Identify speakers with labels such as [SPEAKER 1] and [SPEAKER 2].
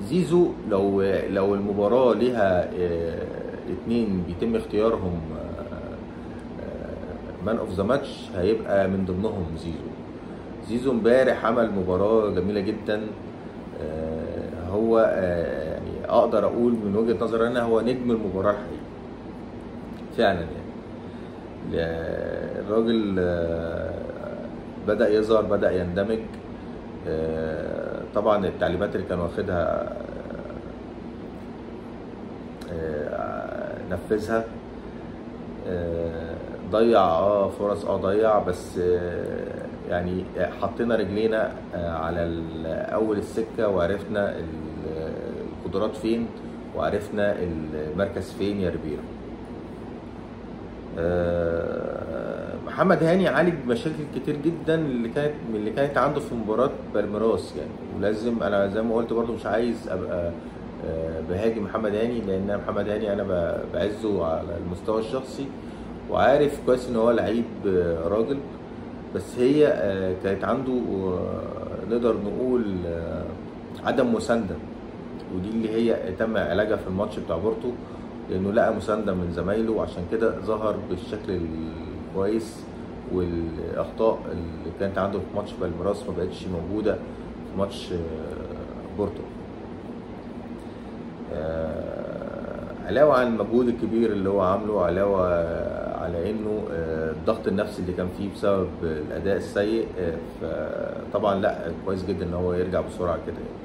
[SPEAKER 1] زيزو لو المباراة ليها اتنين بيتم اختيارهم مان اوف ذا ماتش هيبقى من ضمنهم زيزو. زيزو امبارح عمل مباراة جميلة جدا. هو يعني اقدر اقول من وجهة نظري انا هو نجم المباراة الحقيقي فعلا يعني. الراجل بدأ يظهر، بدأ يندمج. طبعا التعليمات اللي كان واخدها نفذها. ضيع فرص، ضيع، بس يعني حطينا رجلينا على اول السكه وعرفنا القدرات فين وعرفنا المركز فين يا ريبيرو. محمد هاني عالج مشاكل كتير جدا اللي كانت عنده في مباراه بالميراس يعني. ولازم انا زي ما قلت برضو مش عايز ابقى بهاجم محمد هاني، لان محمد هاني انا بعزه على المستوى الشخصي وعارف كويس ان هو لعيب راجل. بس هي كانت عنده نقدر نقول عدم مسانده، ودي اللي هي تم علاجها في الماتش بتاع بورتو، لانه لقى مسانده من زمايله وعشان كده ظهر بالشكل الكويس. والاخطاء اللي كانت عنده في ماتش بالميراس ما بقتش موجوده في ماتش بورتو. علاوه على المجهود الكبير اللي هو عامله، علاوه على انه الضغط النفسي اللي كان فيه بسبب الاداء السيء، فطبعا لا كويس جدا ان هو يرجع بسرعه كده يعني.